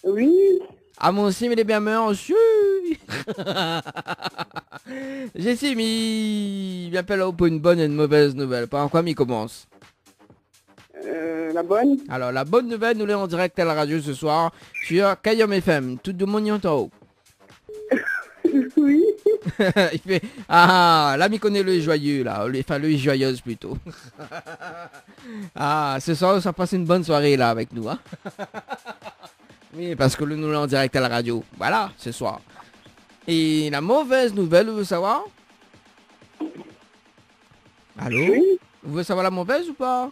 Oui, Ah, moi aussi, mais les bien monsieur. Jessie, il m'appelle pour une bonne et une mauvaise nouvelle. Par quoi m'y commence? la bonne. Alors, la bonne nouvelle, nous l'est en direct à la radio ce soir sur Kayom FM. Tout de mon yonto. Oui. Il fait ah, là, m'y connaît le joyeux, là. Enfin, le joyeuse plutôt. Ah, ce soir, ça passe une bonne soirée là avec nous, hein. Oui, parce que nous l'est en direct à la radio. Voilà, ce soir. Et la mauvaise nouvelle, vous voulez savoir? Allô? Oui. Vous voulez savoir la mauvaise ou pas?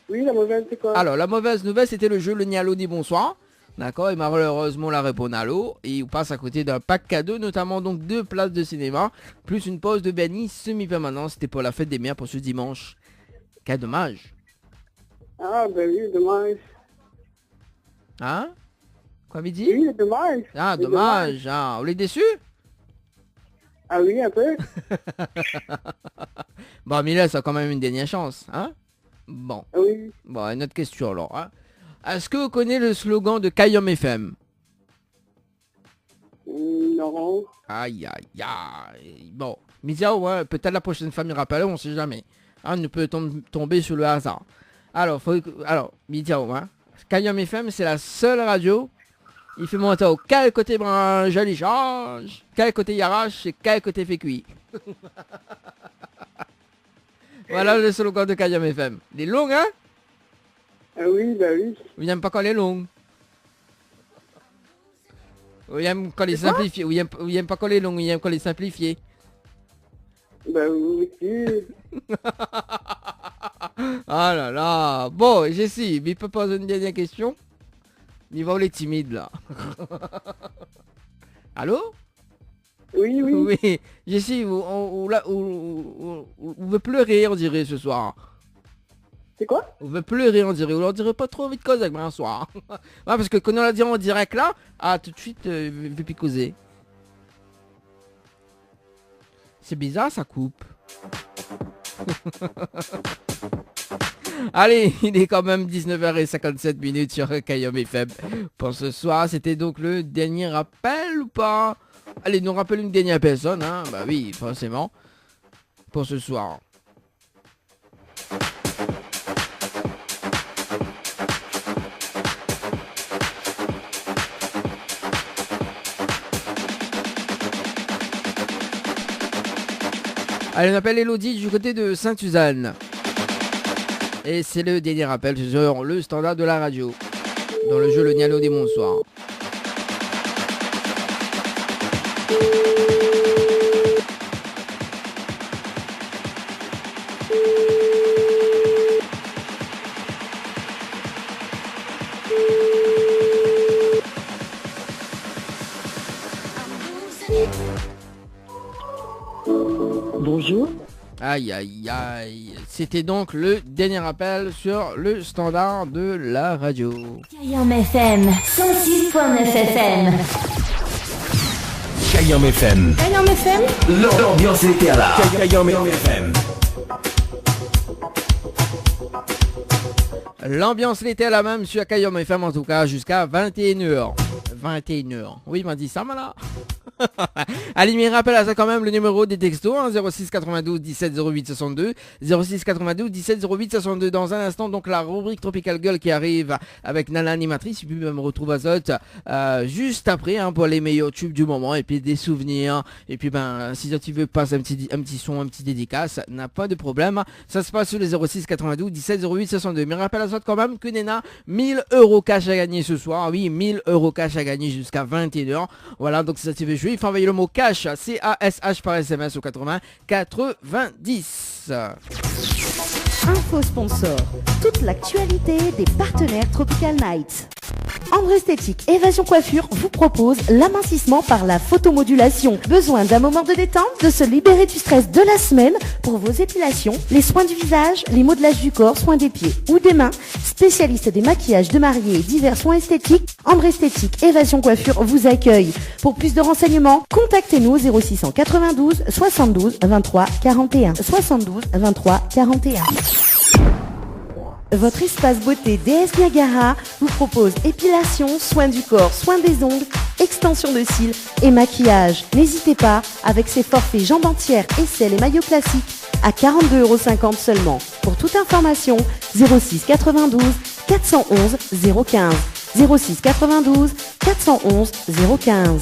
Oui, la mauvaise, c'est quoi? Alors, la mauvaise nouvelle, c'était le jeu Le Nialo dit bonsoir. D'accord, et malheureusement, la réponse à l'eau. Et on passe à côté d'un pack cadeau, notamment donc 2 places de cinéma, plus une pause de Benny semi-permanent. C'était pour la fête des mères pour ce dimanche. Quel dommage. Ah, ben oui, dommage. Hein? Quoi, midi? Oui, dommage. Ah, C'est dommage. Ah, vous êtes déçu? Ah oui, un peu. Bon, mais là, ça a quand même une dernière chance, hein? Bon. Ah oui. Bon, une autre question alors, hein? Est-ce que vous connaissez le slogan de Kayom FM? Non. Aïe, aïe, aïe. Bon, Mizia, ouais, peut-être la prochaine fois, m'y rappeler, on sait jamais. Hein, on peut tomber sur le hasard. Alors, Mizia, hein? Kayom FM, c'est la seule radio. Il fait monter au quel côté joli change, quel côté yarage et quel côté fait cuit. Voilà le slogan de Kayom FM. Il est long, hein? Ah oui, bah oui. Vous n'aimez pas quand elle est longue? Ou il aime quand les simplifiés, ou il aime pas quand les longs, il aime quand les simplifiés. Ben oui, si. Ah là là. Bon, Jessie, mais il peut poser une dernière question. Il va où les timides là. Allô? Oui, oui. Oui. Jessie, vous veut pleurer, on dirait, ce soir. C'est quoi? On veut pleurer, on dirait. On leur dirait pas trop vite causer avec moi un soir. Ouais, parce que quand on l'a dit en direct là, tout de suite, veut plus causer. C'est bizarre, ça coupe. Allez, il est quand même 19h57 sur Kayom FM. Pour ce soir, c'était donc le dernier appel ou pas? Allez, nous rappelle une dernière personne, hein. Bah oui, forcément. Pour ce soir. Allez, on appelle Elodie du côté de Sainte-Suzanne. Et c'est le dernier appel sur le standard de la radio. Dans le jeu Le Nialo des Bonsoirs. Bonjour. Aïe aïe aïe. C'était donc le dernier appel sur le standard de la radio. Kayom FM 106.9 FM. Kayom FM. Kayom FM. L'ambiance était à la Kayom FM. L'ambiance était la même sur Kayom FM en tout cas jusqu'à 21h. 21h. Oui, il m'a dit ça, malin. Allez, mais rappelle à ça quand même le numéro des textos, hein, 06 92 17 08 62, 06 92 17 08 62. Dans un instant, donc la rubrique Tropical Girl qui arrive avec Nana Animatrice, et puis me retrouve à Zot juste après, hein, pour les meilleurs tubes du moment et puis des souvenirs. Et puis ben, si tu veux passer un petit son, un petit dédicace, n'a pas de problème. Ça se passe sur les 06 92 17 08 62. Mais rappelle à Zot quand même que Nena, 1000 € cash à gagner ce soir. Oui, 1000 € cash à gagner jusqu'à 21h. Voilà, donc si ça tu veux jouer, il faut envoyer le mot cash, C-A-S-H par SMS au 80 90. Info sponsor. Toute l'actualité des partenaires Tropical Nights. Ambre Esthétique Évasion Coiffure vous propose l'amincissement par la photomodulation. Besoin d'un moment de détente, de se libérer du stress de la semaine pour vos épilations, les soins du visage, les modelages du corps, soins des pieds ou des mains. Spécialiste des maquillages de mariés et divers soins esthétiques, Ambre Esthétique Évasion Coiffure vous accueille. Pour plus de renseignements, contactez-nous au 0692 72 23 41. 72 23 41. Votre espace beauté DS Niagara vous propose épilation, soins du corps, soins des ongles, extension de cils et maquillage. N'hésitez pas, avec ses forfaits jambes entières, aisselles et maillots classiques, à 42,50 € seulement. Pour toute information, 06 92 411 015. 06 92 411 015.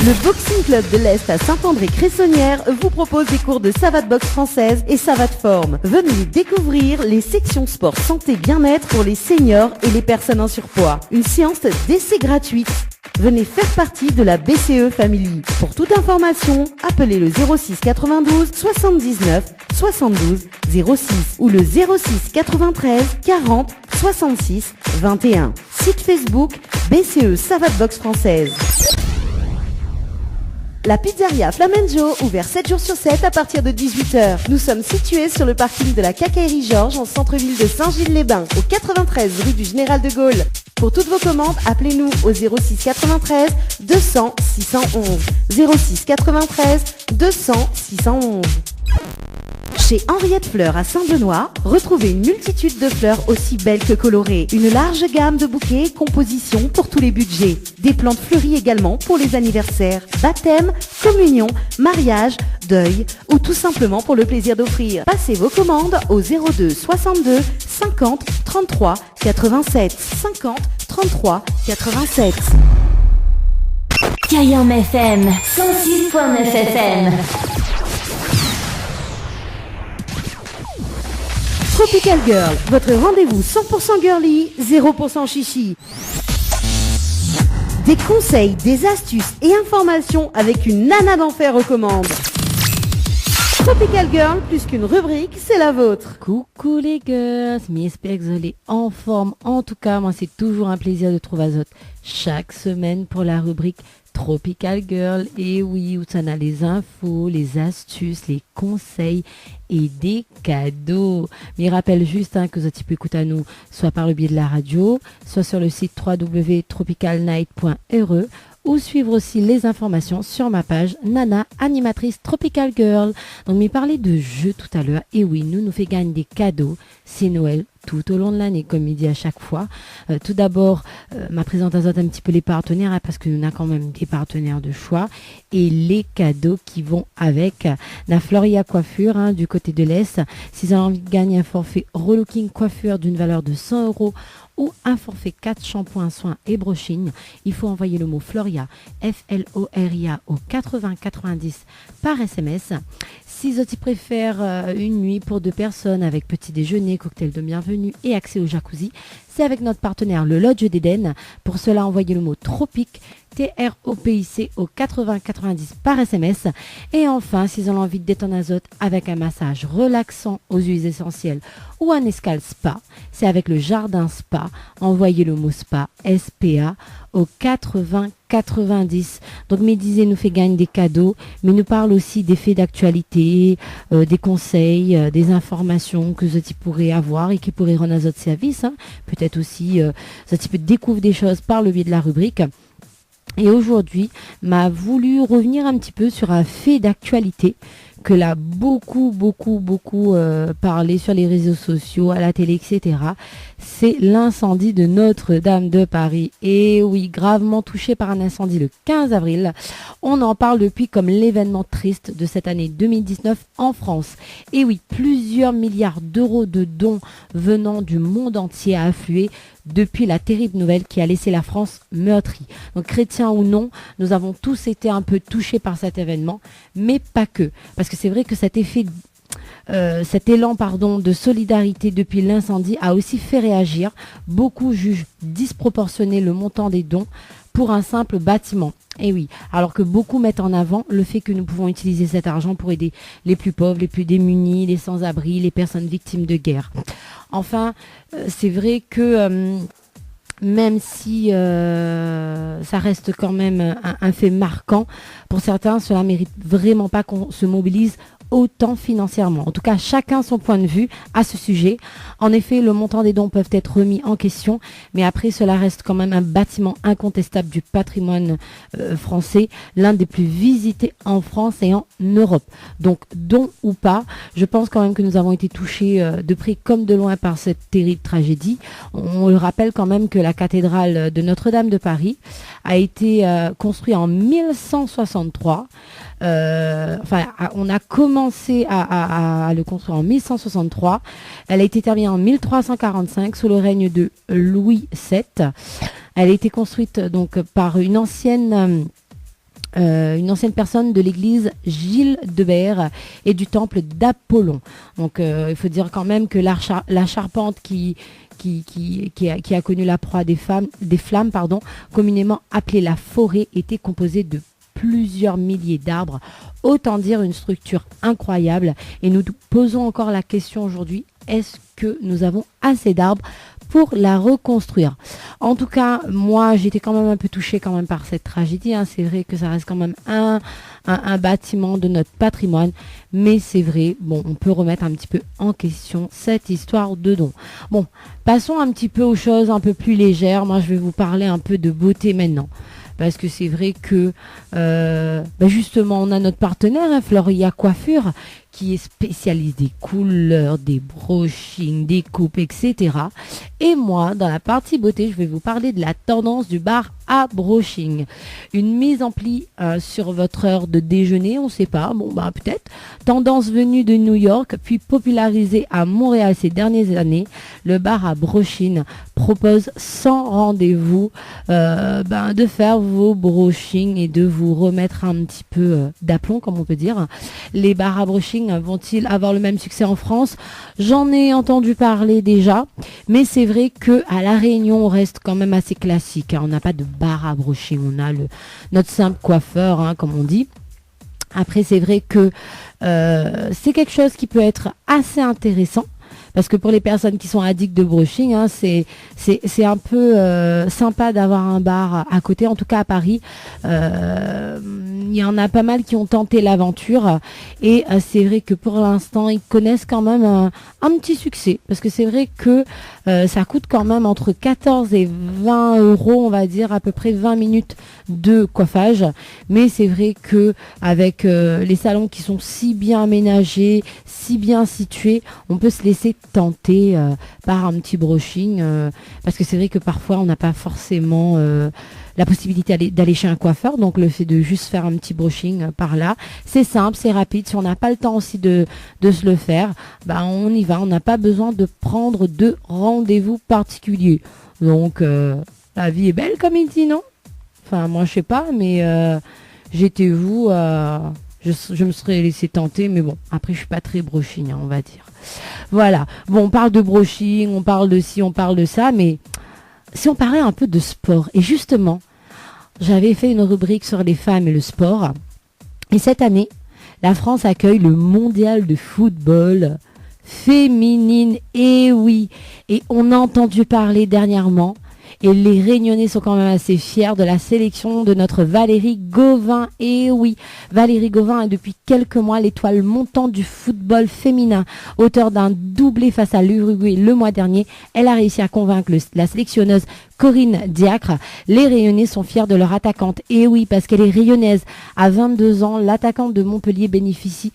Le Boxing Club de l'Est à Saint-André-Cressonnière vous propose des cours de savate boxe française et savate forme. Venez découvrir les sections sport santé bien-être pour les seniors et les personnes en surpoids. Une séance d'essai gratuite. Venez faire partie de la BCE Family. Pour toute information, appelez le 06 92 79 72 06 ou le 06 93 40 66 21. Site Facebook BCE Savate Boxe Française. La pizzeria Flamenjo, ouvert 7 jours sur 7 à partir de 18h. Nous sommes situés sur le parking de la Quincaillerie Georges en centre-ville de Saint-Gilles-les-Bains, au 93 rue du Général de Gaulle. Pour toutes vos commandes, appelez-nous au 06 93 200 611. 06 93 200 611. Chez Henriette Fleurs à Saint-Benoît, retrouvez une multitude de fleurs aussi belles que colorées. Une large gamme de bouquets et compositions pour tous les budgets. Des plantes fleuries également pour les anniversaires, baptêmes, communion, mariage, deuil ou tout simplement pour le plaisir d'offrir. Passez vos commandes au 02 62 50 33 87. 50 33 87. Kayom FM 106.9 FM. Tropical Girl, votre rendez-vous 100% girly, 0% chichi. Des conseils, des astuces et informations avec une nana d'enfer aux commandes. Tropical Girl, plus qu'une rubrique, c'est la vôtre. Coucou les girls, j'espère que vous allez en forme. En tout cas, moi c'est toujours un plaisir de trouver Azot chaque semaine pour la rubrique Tropical Girl. Et oui, où ça a les infos, les astuces, les conseils et des cadeaux. Mais il rappelle juste que vous pouvez écouter à nous soit par le biais de la radio, soit sur le site www.tropicalnight.re ou suivre aussi les informations sur ma page Nana, animatrice Tropical Girl. Donc, m'y parler de jeux tout à l'heure. Et oui, nous fait gagner des cadeaux. C'est Noël tout au long de l'année, comme il dit à chaque fois. Tout d'abord, ma présentation un petit peu les partenaires, parce que nous avons quand même des partenaires de choix. Et les cadeaux qui vont avec. La Floria Coiffure, du côté de l'Est. Si vous avez envie de gagner un forfait relooking coiffure d'une valeur de 100 € ou un forfait 4 shampoings, soins et brushing, il faut envoyer le mot Floria, F-L-O-R-I-A au 8090 par SMS. Si vous préfèrent une nuit pour 2 personnes avec petit déjeuner, cocktail de bienvenue et accès au jacuzzi, c'est avec notre partenaire le Lodge d'Éden. Pour cela, envoyez le mot Tropic, T-R-O-P-I-C au 8090 par SMS. Et enfin, si vous avez envie de détendre Azot avec un massage relaxant aux huiles essentielles ou un escale spa, c'est avec le Jardin Spa. Envoyez le mot Spa, S-P-A, au 8090. Donc Médisé nous fait gagner des cadeaux, mais nous parle aussi des faits d'actualité, des conseils, des informations que vous pourrez avoir et qui pourraient rendre à votre service. Peut-être aussi, vous découvrir des choses par le biais de la rubrique. Et aujourd'hui, m'a voulu revenir un petit peu sur un fait d'actualité que l'a beaucoup parlé sur les réseaux sociaux, à la télé, etc. C'est l'incendie de Notre-Dame de Paris. Et oui, gravement touché par un incendie le 15 avril. On en parle depuis comme l'événement triste de cette année 2019 en France. Et oui, plusieurs milliards d'euros de dons venant du monde entier a afflué depuis la terrible nouvelle qui a laissé la France meurtrie. Donc chrétiens ou non, nous avons tous été un peu touchés par cet événement, mais pas que. Parce que c'est vrai que cet élan de solidarité depuis l'incendie a aussi fait réagir. Beaucoup jugent disproportionné le montant des dons pour un simple bâtiment. Et oui, alors que beaucoup mettent en avant le fait que nous pouvons utiliser cet argent pour aider les plus pauvres, les plus démunis, les sans-abri, les personnes victimes de guerre. Enfin, c'est vrai que même si ça reste quand même un fait marquant, pour certains, cela mérite vraiment pas qu'on se mobilise autant financièrement. En tout cas, chacun son point de vue à ce sujet. En effet, le montant des dons peuvent être remis en question, mais après, cela reste quand même un bâtiment incontestable du patrimoine français, l'un des plus visités en France et en Europe. Donc, don ou pas, je pense quand même que nous avons été touchés de près comme de loin par cette terrible tragédie. On le rappelle quand même que la cathédrale de Notre-Dame de Paris a été construite en 1163. On a commencé à le construire en 1163. Elle a été terminée en 1345 sous le règne de Louis VII. Elle a été construite donc par une ancienne personne de l'église Gilles de Bert et du temple d'Apollon. Donc il faut dire quand même que la charpente qui a connu la proie des flammes, communément appelée la forêt, était composée de plusieurs milliers d'arbres, autant dire une structure incroyable. Et nous posons encore la question aujourd'hui, est-ce que nous avons assez d'arbres pour la reconstruire? En tout cas, moi, j'étais quand même un peu touchée quand même par cette tragédie. C'est vrai que ça reste quand même un bâtiment de notre patrimoine, mais c'est vrai, on peut remettre un petit peu en question cette histoire de don. Bon, passons un petit peu aux choses un peu plus légères. Moi, je vais vous parler un peu de beauté maintenant. Parce que c'est vrai que, justement, on a notre partenaire, Floria Coiffure, qui est spécialiste des couleurs, des brushings, des coupes, etc. Et moi, dans la partie beauté, je vais vous parler de la tendance du bar à brushing. Une mise en pli sur votre heure de déjeuner, on ne sait pas, peut-être. Tendance venue de New York, puis popularisée à Montréal ces dernières années, le bar à brushing propose sans rendez-vous de faire vos brushings et de vous remettre un petit peu d'aplomb, comme on peut dire. Les bars à brushing brochings vont-ils avoir le même succès en France? J'en ai entendu parler déjà, mais c'est vrai que à La Réunion, on reste quand même assez classique. On n'a pas de bar à broching, on a notre simple coiffeur, comme on dit. Après, c'est vrai que c'est quelque chose qui peut être assez intéressant. Parce que pour les personnes qui sont addictes de brushing, c'est un peu sympa d'avoir un bar à côté, en tout cas à Paris. Il y en a pas mal qui ont tenté l'aventure et c'est vrai que pour l'instant, ils connaissent quand même un petit succès. Parce que c'est vrai que ça coûte quand même entre 14 et 20 euros, on va dire, à peu près 20 minutes de coiffage. Mais c'est vrai que avec les salons qui sont si bien aménagés, si bien situés, on peut se laisser tenter par un petit brushing parce que c'est vrai que parfois on n'a pas forcément la possibilité d'aller chez un coiffeur, donc le fait de juste faire un petit brushing par là, c'est simple, c'est rapide. Si on n'a pas le temps aussi de se le faire, on y va, on n'a pas besoin de prendre de rendez-vous particulier. Donc la vie est belle comme il dit, non? Enfin moi je sais pas, mais j'étais vous, je me serais laissé tenter, mais bon, après je suis pas très brushing, on va dire. Voilà, bon, on parle de brushing, on parle de ci, on parle de ça, mais si on parlait un peu de sport, et justement, j'avais fait une rubrique sur les femmes et le sport, et cette année, la France accueille le mondial de football féminine, et oui, et on a entendu parler dernièrement, et les Réunionnais sont quand même assez fiers de la sélection de notre Valérie Gauvin. Et oui, Valérie Gauvin est depuis quelques mois l'étoile montante du football féminin. Auteur d'un doublé face à l'Uruguay le mois dernier, elle a réussi à convaincre la sélectionneuse Corinne Diacre. Les Réunionnais sont fiers de leur attaquante. Et oui, parce qu'elle est réunionnaise. À 22 ans, l'attaquante de Montpellier bénéficie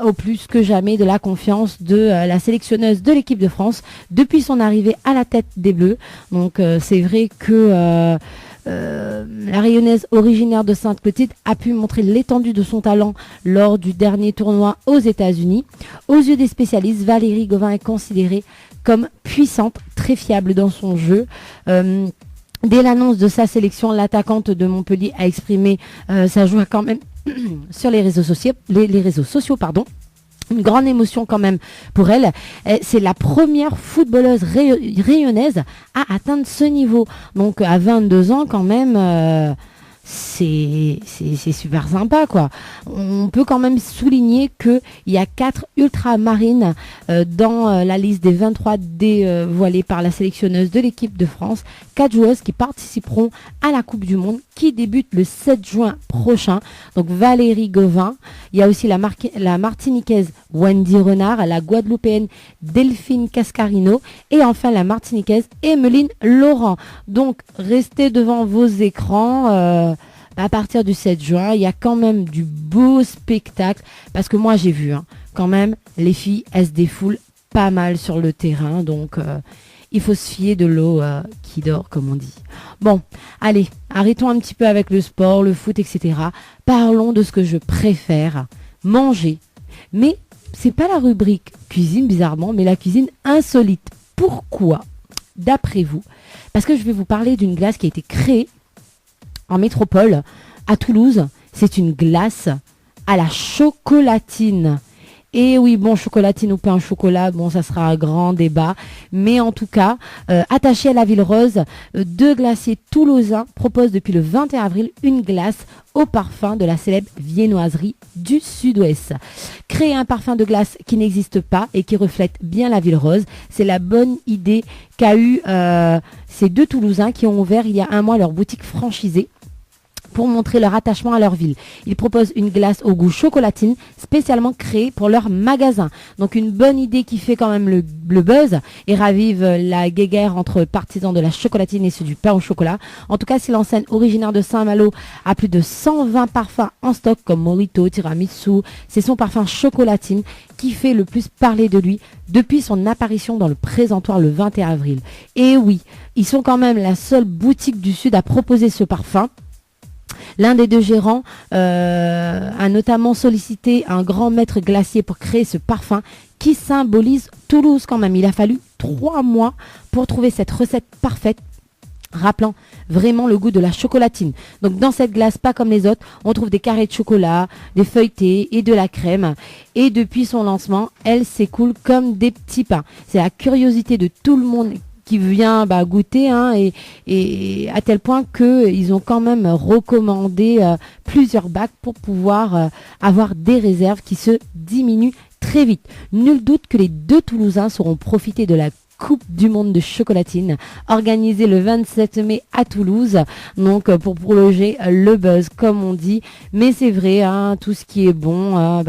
au plus que jamais de la confiance de la sélectionneuse de l'équipe de France depuis son arrivée à la tête des Bleus. Donc c'est vrai que la Rayonnaise originaire de Sainte-Clotilde a pu montrer l'étendue de son talent lors du dernier tournoi aux États-Unis. Aux yeux des spécialistes, Valérie Gauvin est considérée comme puissante, très fiable dans son jeu. Dès l'annonce de sa sélection, l'attaquante de Montpellier a exprimé sa joie quand même sur les réseaux sociaux, une grande émotion quand même pour elle. C'est la première footballeuse rayonnaise à atteindre ce niveau. Donc à 22 ans quand même, c'est super sympa quoi. On peut quand même souligner qu'il y a 4 ultramarines dans la liste des 23 dévoilées par la sélectionneuse de l'équipe de France. 4 joueuses qui participeront à la Coupe du Monde qui débute le 7 juin prochain. Donc Valérie Gauvin, il y a aussi la Martiniquaise Wendy Renard, la Guadeloupéenne Delphine Cascarino et enfin la Martiniquaise Emeline Laurent. Donc restez devant vos écrans à partir du 7 juin. Il y a quand même du beau spectacle parce que moi j'ai vu quand même les filles elles se défoulent pas mal sur le terrain. Donc il faut se fier de l'eau qui dort, comme on dit. Bon, allez, arrêtons un petit peu avec le sport, le foot, etc. Parlons de ce que je préfère, manger. Mais c'est pas la rubrique cuisine, bizarrement, mais la cuisine insolite. Pourquoi, d'après vous? Parce que je vais vous parler d'une glace qui a été créée en métropole, à Toulouse. C'est une glace à la chocolatine. Et oui, bon, chocolatine ou pain au chocolat, bon, ça sera un grand débat. Mais en tout cas, attaché à la Ville Rose, 2 glaciers toulousains proposent depuis le 21 avril une glace au parfum de la célèbre viennoiserie du Sud-Ouest. Créer un parfum de glace qui n'existe pas et qui reflète bien la Ville Rose, c'est la bonne idée qu'a eu ces 2 Toulousains qui ont ouvert il y a un mois leur boutique franchisée pour montrer leur attachement à leur ville. Ils proposent une glace au goût chocolatine spécialement créée pour leur magasin. Donc une bonne idée qui fait quand même le buzz et ravive la guéguerre entre partisans de la chocolatine et ceux du pain au chocolat. En tout cas, si l'enseigne originaire de Saint-Malo a plus de 120 parfums en stock comme Morito, Tiramisu, c'est son parfum chocolatine qui fait le plus parler de lui depuis son apparition dans le présentoir le 21 avril. Et oui, ils sont quand même la seule boutique du Sud à proposer ce parfum. L'un des 2 gérants a notamment sollicité un grand maître glacier pour créer ce parfum qui symbolise Toulouse quand même. Il a fallu 3 mois pour trouver cette recette parfaite rappelant vraiment le goût de la chocolatine. Donc dans cette glace, pas comme les autres, on trouve des carrés de chocolat, des feuilletés et de la crème. Et depuis son lancement, elle s'écoule comme des petits pains. C'est la curiosité de tout le monde qui vient goûter, hein, et à tel point qu'ils ont quand même recommandé plusieurs bacs pour pouvoir avoir des réserves qui se diminuent très vite. Nul doute que les deux Toulousains sauront profiter de la Coupe du Monde de chocolatine organisée le 27 mai à Toulouse, donc pour prolonger le buzz comme on dit. Mais c'est vrai, hein, tout ce qui est bon,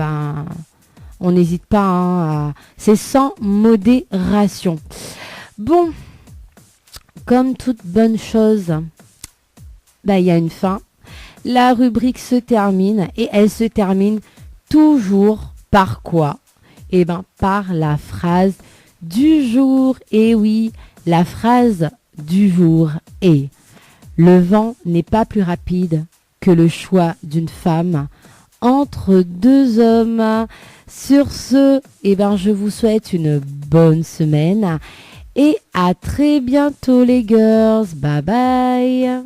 on n'hésite pas, c'est sans modération. Bon, comme toute bonne chose, il y a une fin. La rubrique se termine et elle se termine toujours par quoi? Par la phrase du jour. Et oui, la phrase du jour est: le vent n'est pas plus rapide que le choix d'une femme entre deux hommes. Sur ce, je vous souhaite une bonne semaine et à très bientôt les girls. Bye bye.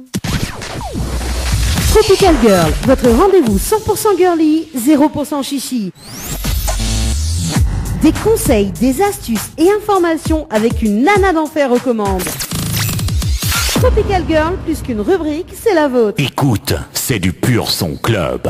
Tropical Girl, votre rendez-vous 100% girly, 0% chichi. Des conseils, des astuces et informations avec une nana d'enfer aux commandes. Tropical Girl, plus qu'une rubrique, c'est la vôtre. Écoute, c'est du pur son club.